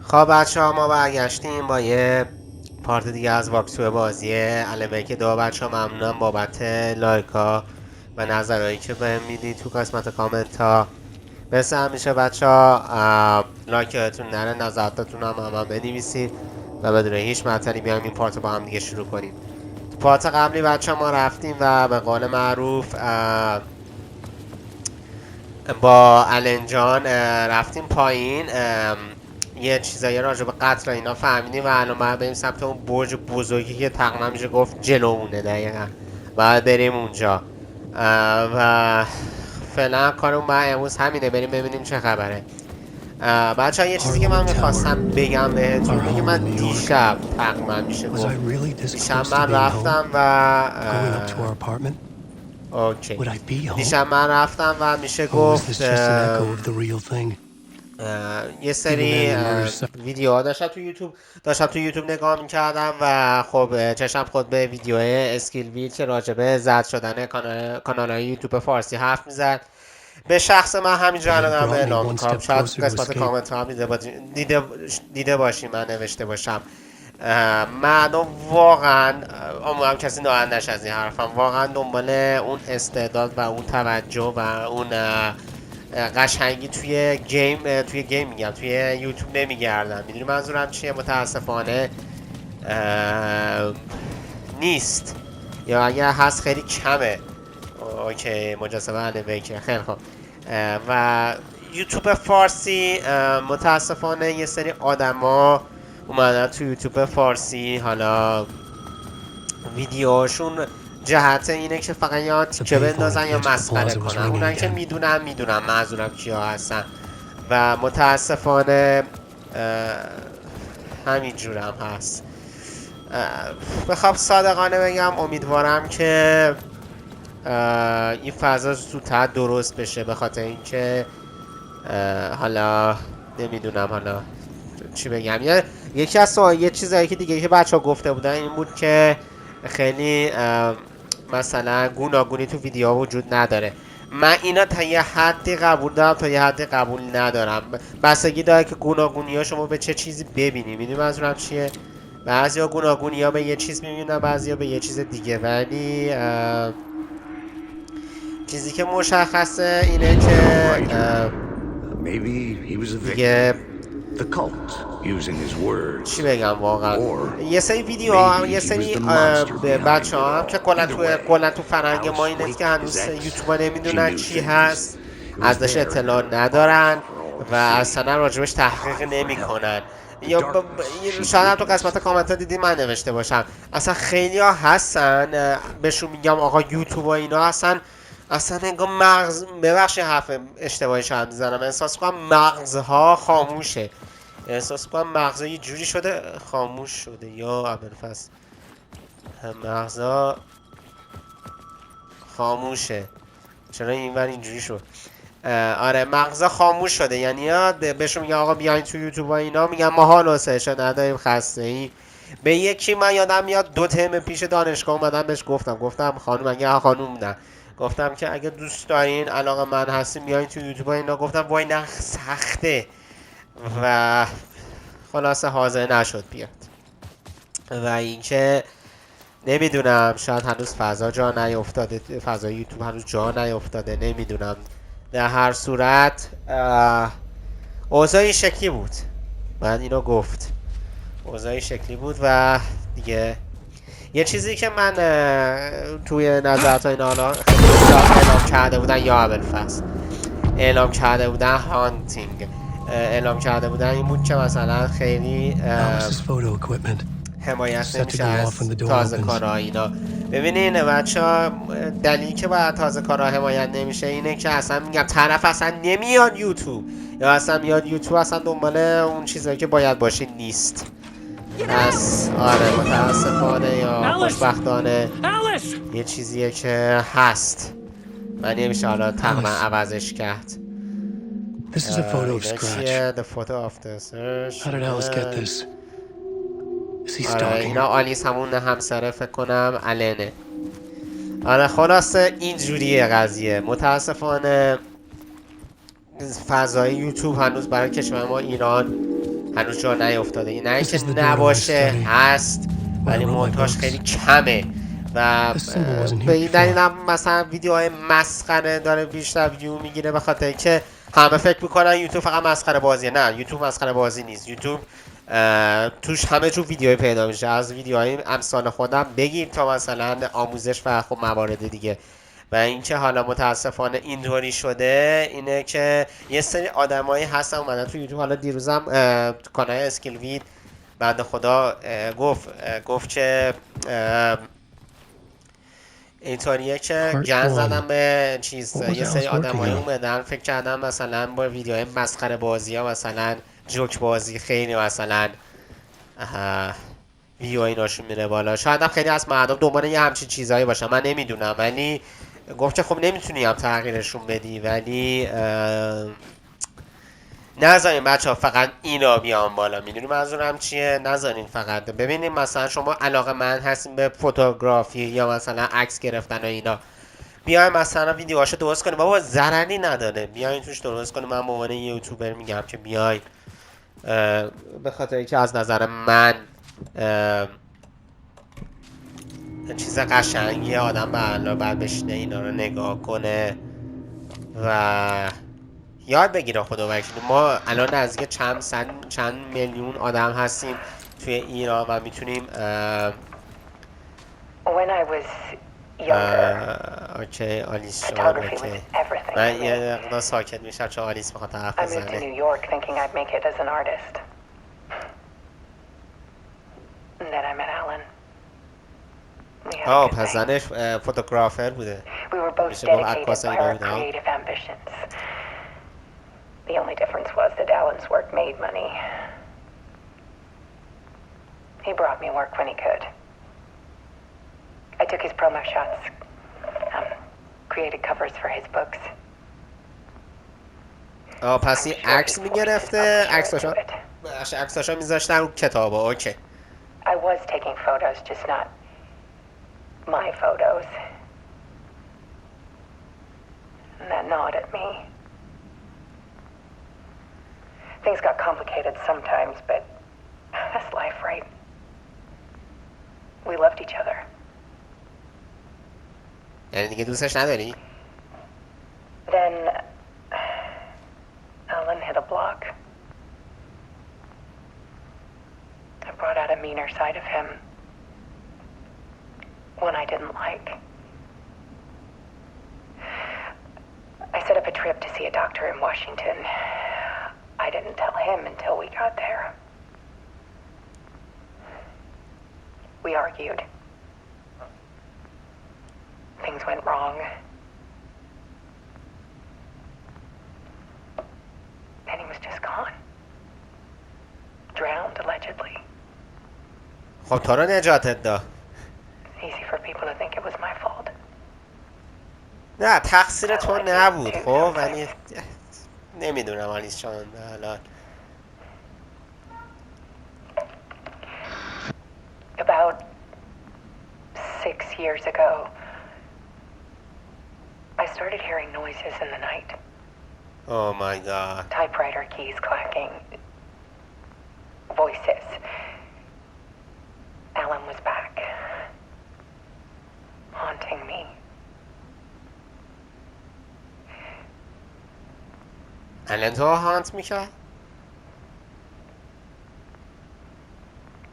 خب بچه ها، ما برگشتیم با یه پارت دیگه از واکترو بازی البته که دو. بچه ها ممنونم بابت لایکا و نظرهایی که بهم میدید تو قسمت کامنت ها. مثل همیشه بچه ها لایکتون نره، نظراتتون هم بنویسید و بدون هیچ معطلی بیایم این پارت رو با هم دیگه شروع کنیم. تو پارت قبلی بچه ها ما رفتیم و به قول معروف با النجان رفتیم پایین، یه چیزایی راجع به قتل اینا فهمیدیم و الان باید بریم سمت اون برج بزرگی که تقریبا میشه گفت جلومونه. دقیقا باید بریم اونجا و فعلا کارمون باید امروز همینه، بریم ببینیم چه خبره. بچه ها یه چیزی که من میخواستم بگم بهتون اینه که من دیشب تقریبا میشه گفت دیشب من رفتم و اوکی دیشب من رفتم و میشه گفت یه سری ویدیوها داشتم تو یوتیوب نگاه میکردم و خب چشم خود به ویدیو اسکیل ویل که راجبه زرد شدن کانال های یوتیوب فارسی حرف میزد. به شخص من همینجا الان اعلام میکنم، شاید قسمت کامنت هم دیده باشی من نوشته باشم. من واقعا امیدوارم کسی ناراحت نشه از این حرفم، واقعا دنبال اون استعداد و اون توجه و اون قشنگی توی گیم میگم توی یوتیوب نمیگردم. میدونی منظورم چیه؟ متاسفانه نیست، یا اگر هست خیلی کمه. اوکی مجسمه انیمیشن خیلی خوب. و یوتیوب فارسی متاسفانه یه سری آدما اومدن تو یوتیوب فارسی، حالا ویدیوهاشون جهت اینه که فقط یا تیکه بندازن یا مسخره کنن. اونایی که میدونن منظورم کیا هستن و متاسفانه همین جورم هست. بخوام صادقانه بگم امیدوارم که این فضا زودتر درست بشه، به خاطر اینکه حالا نمیدونم حالا چی بگم. یکی از یه چیزایی که دیگه که بچه ها گفته بودن این بود که خیلی مثلا گوناگونی تو ویدیوها وجود نداره. من اینا تا یه حدی قبول دارم، تا یه حدی قبول ندارم. بستگی داره که گوناگونی ها شما به چه چیزی ببینی. میدونی منظورم چیه؟ بعضیا گوناگونی ها به یه چیز میبینن، بعضیا به یه چیز دیگه، ولی چیزی که مشخصه اینه که دیگه چی بگم واقعا. یه سری ویدیو ها، یه سری بچه ها هم که کلا تو فرهنگ ما اینه که هنوز یوتیوب ها نمیدونن چی هست، ازش اطلاع ندارن و اصلا راجبش تحقیق نمی کنن. یا شاید هم تو قسمت کامنت ها دیدی من نوشته باشم اصلا خیلی ها هستن بهشون میگم آقا یوتیوب ها اینا اصلا انگار مغز، ببخشید حرف اشتباهی شاید میزنم، احساس کنم مغزها خاموشه، احساس کنم مغزها یه جوری شده خاموش شده. یا ابوالفضل مغزها خاموشه، چرا اینور اینجوری شد؟ آره مغزها خاموش شده، یعنی بهشون میگن آقا بیاین تو یوتیوب و اینا، میگن ما حال و حوصله نداریم، خسته ای. به یکی من یادم میاد 2 ترم پیش دانشگاه اومدم بهش گفتم خانم، اگه خانم نه، گفتم که اگه دوست دارین علاقه من هستیم بیاین تو یوتیوب اینا. گفتم وای نه سخته و خلاصه حاضر نشد بیاد. و اینکه نمیدونم شاید هنوز فضا جا نیافتاده، فضای یوتیوب هنوز جا نیافتاده، نمیدونم. در هر صورت اوضاع این شکلی بود، من اینو گفت اوضاع این شکلی بود و دیگه یه چیزی که من توی نظرات اینا حالا خیلی اعلام کرده بودن، یا ابوالفضل اعلام کرده بودن هانتینگ، اعلام کرده بودن این بود که مثلا خیلی حمایت نمیشه از تازه کارها اینا. ببینین بچه ها، دلیلی که باید تازه کارها حمایت نمیشه اینه که اصلا میگم طرف اصلا نمیاد یوتیوب، یا اصلا میاد یوتیوب اصلا دنبال اون چیزایی که باید باشه نیست. پس آره متاسفانه یا خوشبختانه یه چیزیه که هست و نمیشه حالا تقریبا عوضش کرد. This is a photo of Scratch. The photo of the search. How did Alice get this? Is he stalking? اینا آلیس همون همسره فکر کنم النه. آره خلاصه این جوریه قضیه. متاسفانه فضای یوتیوب هنوز برای کشور ما ایران هنوز جا نیفتاده. نه اینکه نباشه، هست ولی مونتاژ خیلی کمه و به این دلیل هم مثلا ویدیوهای مسخره داره بیشتر ویو میگیره، به خاطر اینکه همه فکر میکنن یوتیوب فقط مسخره بازیه. نه، یوتیوب مسخره بازی نیست. یوتیوب توش همه جو ویدیوی پیدا میشه، از ویدیوهای امثال خودم بگیر تا مثلا آموزش و خب موارد دیگه. و اینکه حالا متاسفانه اینطوری شده اینه که یه سری آدمایی هستن اومدن تو یوتیوب. حالا دیروزم تو کانال اسکیل وید بنده خدا گفت که اینطوریه که گن زدن به چیز. یه سری آدمایی اومدن فکر کردن مثلا با ویدیوهای مسخره بازی ها، مثلا جوک بازی، خیلی مثلا ویو ایناشون میره بالا. شاید هم خیلی از مردم دنبال یه همچین چیزایی باشن، من نمیدونم، ولی گفت که خب نمیتونی هم تغییرشون بدی، ولی نذارین بچه ها فقط اینا بیان بالا. میدونی منظورم چیه؟ نذارین فقط ببینیم مثلا شما علاقه من هستین به فوتوگرافی یا مثلا عکس گرفتن و اینا، بیاین مثلا ویدیوهاشو درست کنیم. بابا ضرری نداره، بیاین توش درست کنیم. من به عنوان یوتیوبر میگم که بیاین، به خاطر اینکه از نظر من چیز قشنگیه آدم بعد بشینه اینا رو نگاه کنه و یاد بگیره. خدا وکیلی ما الان نزدیک چند میلیون آدم هستیم توی ایران و میتونیم اوکی آلیس شما اوکی. من یه دقیقه ساکت میشم چون آلیس میخواد حرف بزنه. پس زنش فوتوگرافر بوده. میشه گفت عکاس اینا بوده. The only difference was that Alan's work made money. He brought me work when he could. I took his promo shots, created covers for his books. پس این عکس میگرفته، عکساشو میذاشتن رو کتابا. اوکی. I was taking photos, just not my photos. And that gnawed at me. Things got complicated sometimes, but that's life, right? We loved each other. یعنی دیگه دوستش نداری؟ Then Alan hit a block. I brought out a meaner side of him. One I didn't like. I set up a trip to see a doctor in Washington. I didn't tell him until we got there. We argued. Things went wrong. Then he was just gone. Drowned, allegedly. خب تو رو نجاتت داد. It's easy for people to think it was my fault. نه تقصیر تو نبود. خب ولی نمیدونم آلیس جان الان. About 6 years ago, I started hearing noises in the night. Oh my god. Typewriter keys clacking. Voices. Alan was back. Haunting me. الان تو هانت میکرد؟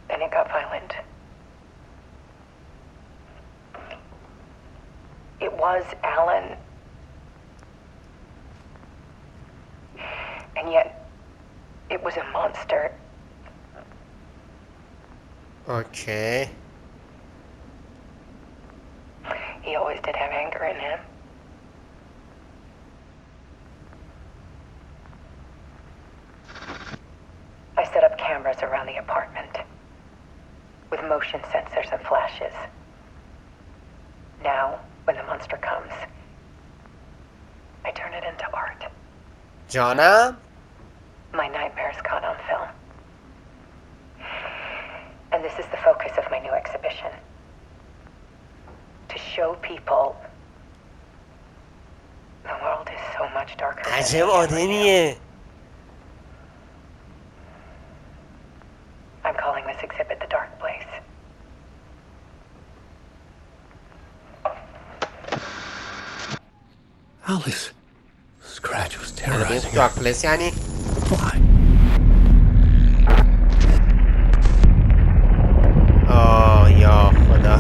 Then it got violent. It was Alan. And yet, it was a monster. Okay. He always did have anger in him. I set up cameras around the apartment with motion sensors and flashes. Now, when the monster comes, I turn it into art. جانم؟ My nightmares caught on film. And this is the focus of my new exhibition. To show people the world is so much darker than عجب آدمیه. I'm calling this exhibit the dark place. Alice. Scratch was البته terrorizing her. دارک پلیس یعنی Why? یا خدا.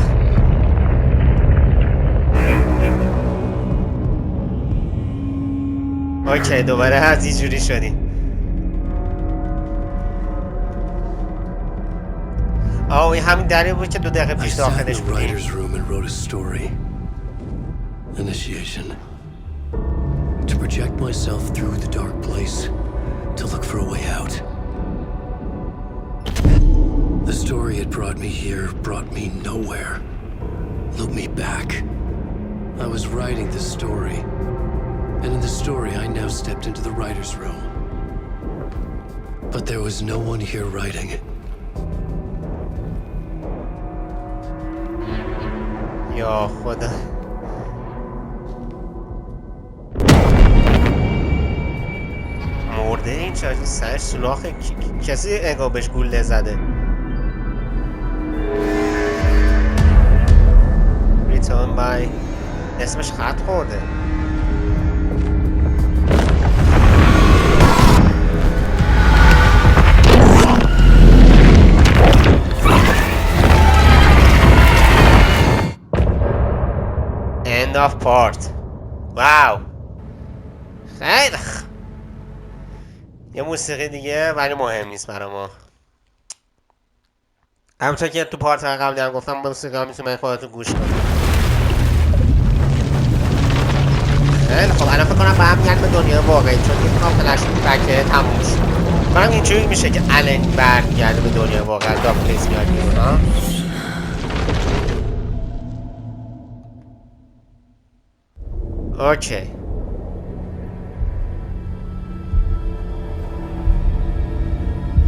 اوکی دوباره از اینجوری شدیم. این همین دری بود که 2 دقیقه I پیش sat in داخلش the بودیم. writer's room and wrote a story. Initiation. To project myself through the dark place. To look for a way out. The story had brought me here, brought me nowhere. Looked me back. I was writing this story. And in the story, I now stepped into the writer's room. But there was no one here writing. یا خدا. مرده این چه سرش سولاخه. کسی انگار بهش گوله زده. ریترن بای اسمش خط خورده. End of پارت. واو خیلی یه موسیقی دیگه ولی مهم نیست برای ما. همونطور که تو پارت قبلی هم گفتم موسیقی ها میتونی خودتون گوش کنید. خیلی خب الان فکر کنم با هم میگن به دنیا واقعی چون که کنم تلاش بکه تموم شد. کنم اینجوری میشه که الان برگرده به دنیا واقعی از داک پلیس میاد بیرون ها. اوکی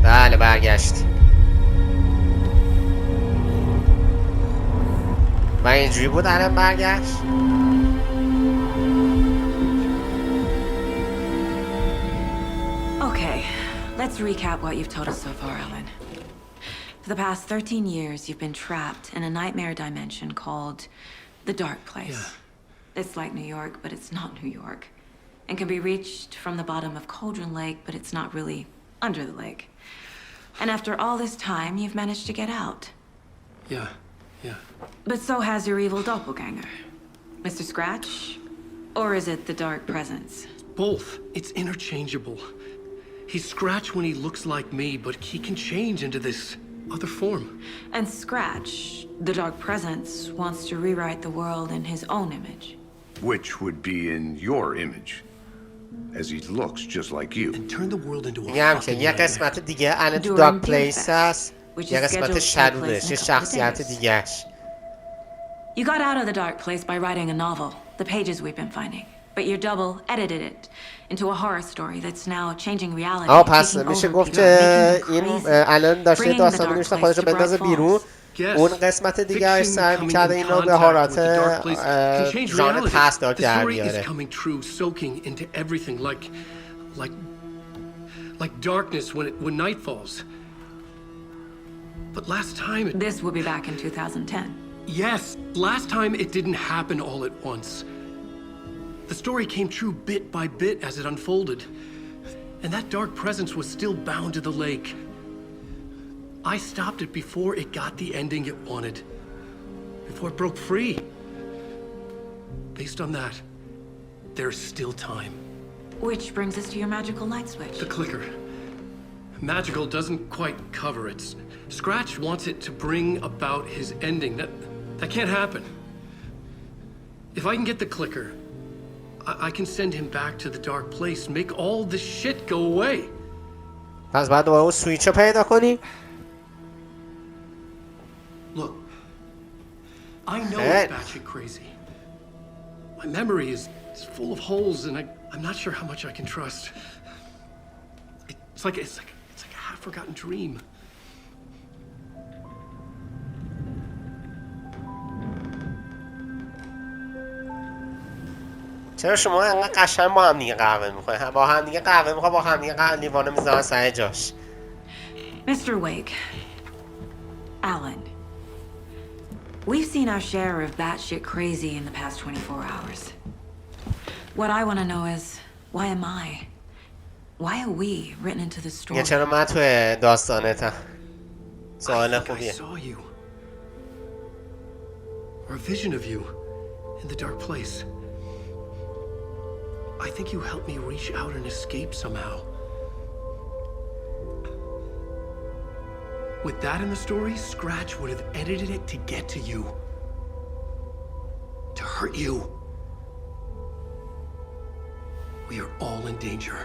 بله برگشت و اینجوری بود الان برگشت. Okay, let's recap what you've told us so far, Alan. For the past 13 years, you've been trapped in a nightmare dimension called the Dark Place. Yeah. It's like New York, but it's not New York. And can be reached from the bottom of Cauldron Lake, but it's not really under the lake. And after all this time, you've managed to get out. Yeah. But so has your evil doppelganger. Mr. Scratch? Or is it the Dark Presence? Both. It's interchangeable. He's Scratch when he looks like me, but he can change into this other form. And Scratch, the Dark Presence, wants to rewrite the world in his own image. Which would be in your image, as he looks just like you. And turn the world into a میگم که fucking یه nightmare. قسمت دیگه الان تو During دارک the پلیس effect, هست which یه is قسمت scheduled to take شدودش place یه in a couple of شخصیت days. دیگهش. You got out of the Dark Place by writing a novel, the pages we've been finding. But your double edited it into a horror story that's now changing reality. پس taking میشه over گفت people, که making them این crazy. الان داشته Bringing the داستان Dark نوشته Place خودش رو to Bright بندازه بیرون. Falls. Yes. اون قسمت دیگهش Fiction سعی coming می‌کرده in اینو به contact حالت with the dark place can change ژانر reality. ترسناک The در story is بیاره. coming true, soaking into everything like darkness when night falls. But last time This will be back in 2010. yes, last time it didn't happen all at once. The story came true bit by bit as it unfolded. And that dark presence was still bound to the lake. I stopped it before it got the ending it wanted. Before it broke free. Based on that, there's still time. Which brings us to your magical light switch. The clicker. Magical doesn't quite cover it. Scratch wants it to bring about his ending. That can't happen. If I can get the clicker, I can send him back to the dark place, make all this shit go away. پس بعد دوباره اون سویچ رو پیدا کنی. Look, I know Hey. it's batshit crazy. My memory is full of holes, and I'm not sure how much I can trust. It's like a half-forgotten dream. چرا شما انقدر قشنگ با هم دیگه قهوه می‌خورید؟ با هم دیگه قهوه می‌خواد با هم دیگه لیوانو می‌ذارن سر جاش. Mr. Wake, Alan, we've seen our share of batshit crazy in the past 24 hours. What I want to know is, why am I? Why are we written into the story? یه چرا من توی داستانتم. سوال I خوبیه. saw you. Or a vision of you in the dark place. I think you helped me reach out and escape somehow. With that in the story, Scratch would have edited it to get to you. To hurt you. We are all in danger.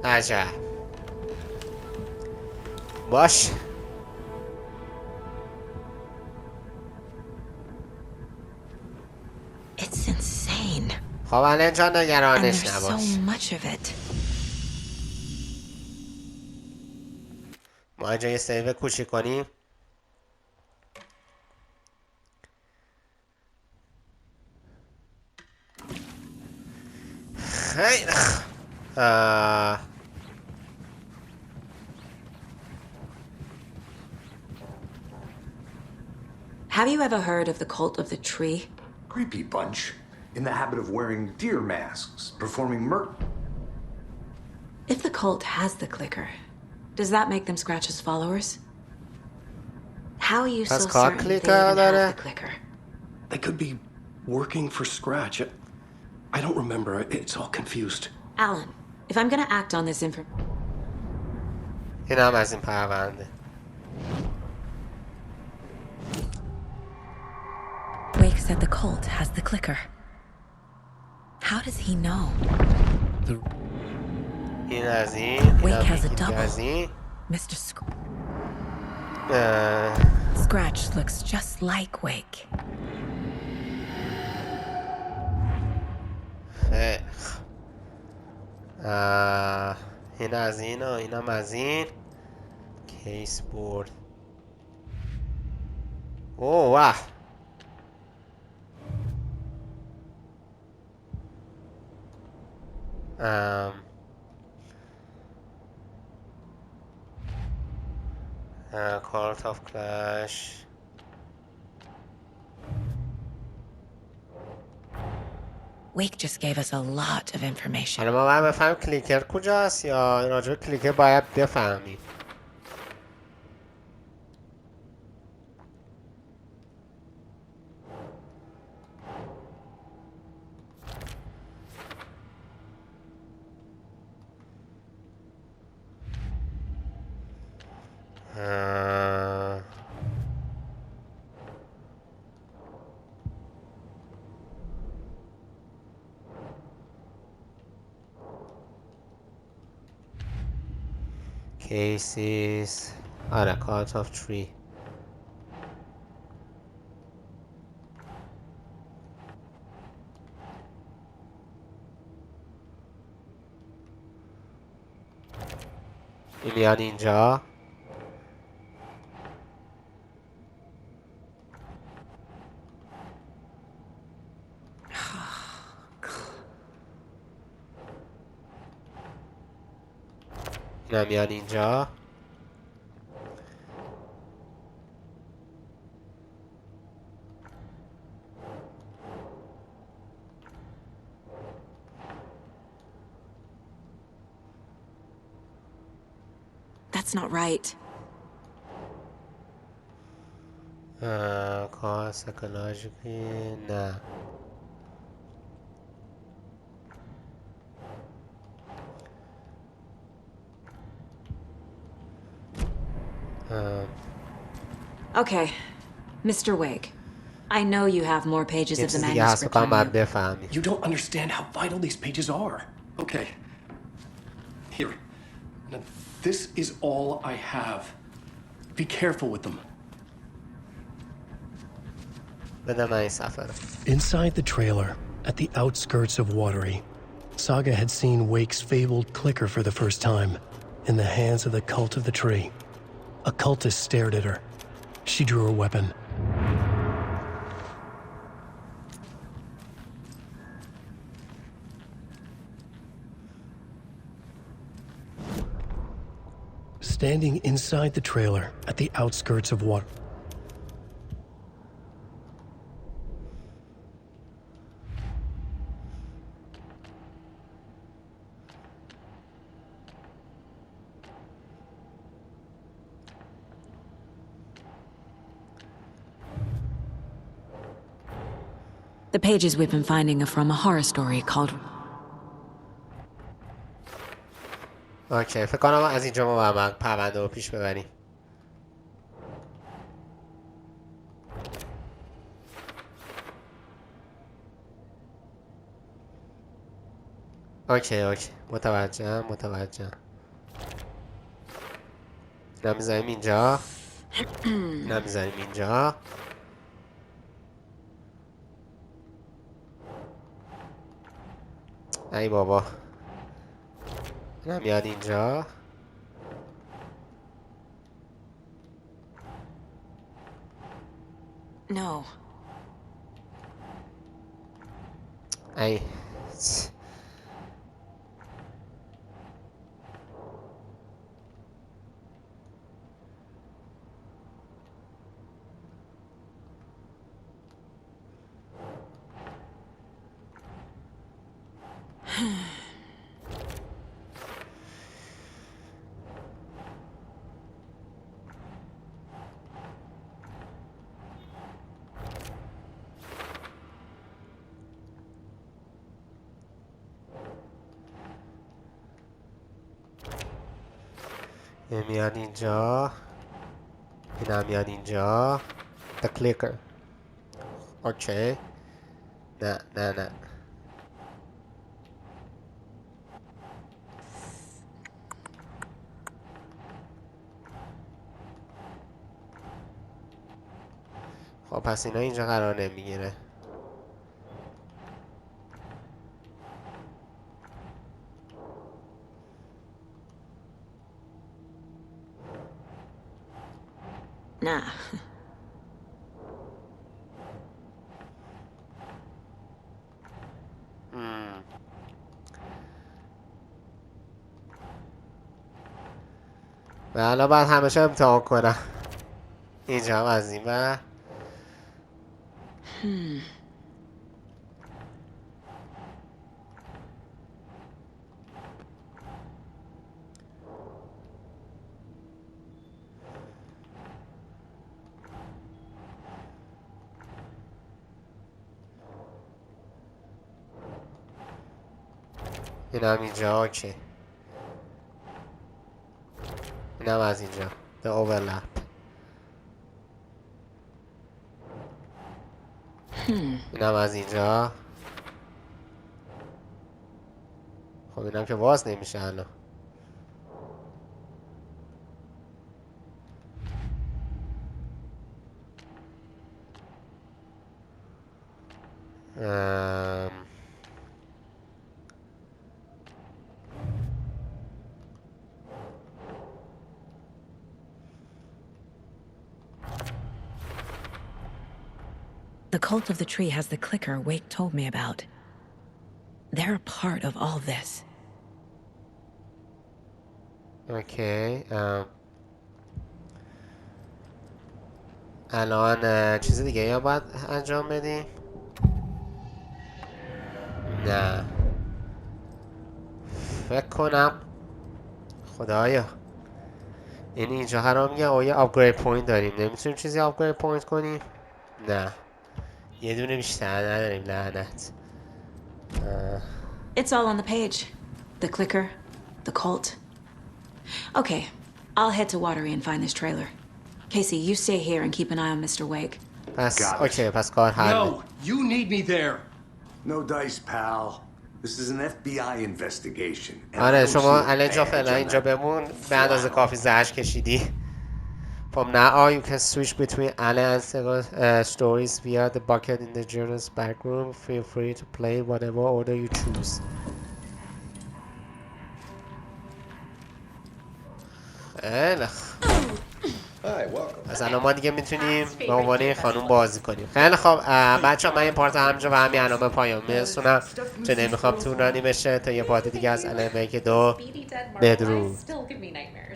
عجب. باش. It's insane. خب الان جا And نگرانش there's so نباش. much of it. ما اینجا یه سیو کوچیک کنیم. خیلی Have you ever heard of the cult of the tree? Creepy bunch. In the habit of wearing deer masks, performing If the cult has the clicker, does that make them Scratch's followers? How are you so Has called certain they clicker, even have Lara? the clicker? They could be working for Scratch. I don't remember. It's all confused. Alan, if I'm gonna act on this information... این هم از این پرونده. Wake said the cult has the clicker. How does he know? این از این. Wake has a این double. از این. Mr. Scratch looks just like Wake. این از این و این هم از این. کیس بورد. اوه واه. Court of Clash. Wake just gave us a lot of information. حالا ما باید بفهمیم کلیکر کجاست یا راجع به کلیکر باید بفهمیم. Cases. آره Court of Tree. این میاد اینجا. این میاد اینجا. That's not right. کار سایکولوژیکی نه. Okay, Mr. Wake. I know you have more pages of the دیگه هست manuscript بکنم on باید you. بفهمی. You don't understand how vital these pages are. Okay. Here. Now, this is all I have. Be careful with them. بده من این سفر. Inside the trailer, at the outskirts of Watery, Saga had seen Wake's fabled clicker for the first time, in the hands of the cult of the tree. A cultist stared at her. She drew her weapon. standing inside the trailer at the outskirts of water. The pages we've been finding are from a horror story called... اوکی فکر کنم از اینجا ما باید پرونده رو پیش ببریم. اوکی متوجهم. نمیذاریم اینجا. ای بابا نمیاد اینجا. No. ای میاد اینجا. اینم میاد اینجا. The clicker. اوکی. نه خب پس اینا اینجا قرار نمیگیره. Nah. و الان باید همیشه امتحان کنم. اینجا هم از این و این هم اینجا. اوکی این هم از اینجا. The overlap. این هم از اینجا. خب این هم که باز نمیشه الان. The cult of the tree has the clicker Wake told me about. They're a part of all this. اوکی الان چیز دیگه یا باید انجام بدیم؟ نه فکر کنم خدایا این اینجا قرار میگه آیا آپگرید پوینت داریم. نمیتونیم چیزی آپگرید پوینت کنیم؟ نه یه دونه بیشتر نداریم. لعنت. It's all on the page. The clicker, the cult. Okay, I'll head to Watery and find this trailer. Casey, you stay here and keep an eye on Mr. Wake. پس اوکی پس کار حل. No, you need me there. No dice, pal. This is an FBI investigation. آره شما الان جا فعلا اینجا بمون. به اندازه کافی زحش کشیدی. From now on, you can switch between Anna and Sega stories via the bucket in the journal's back room. Feel free to play whatever order you choose. خیلی از الان ما دیگه میتونیم به عنوان این خانوم بازی کنیم. خیلی خوب بچه ها من این پارت همینجا و همین الان به پایان میرسونم چون نمیخوام طولانی بشه تا یه پارت دیگه از الان که 2 بدرود.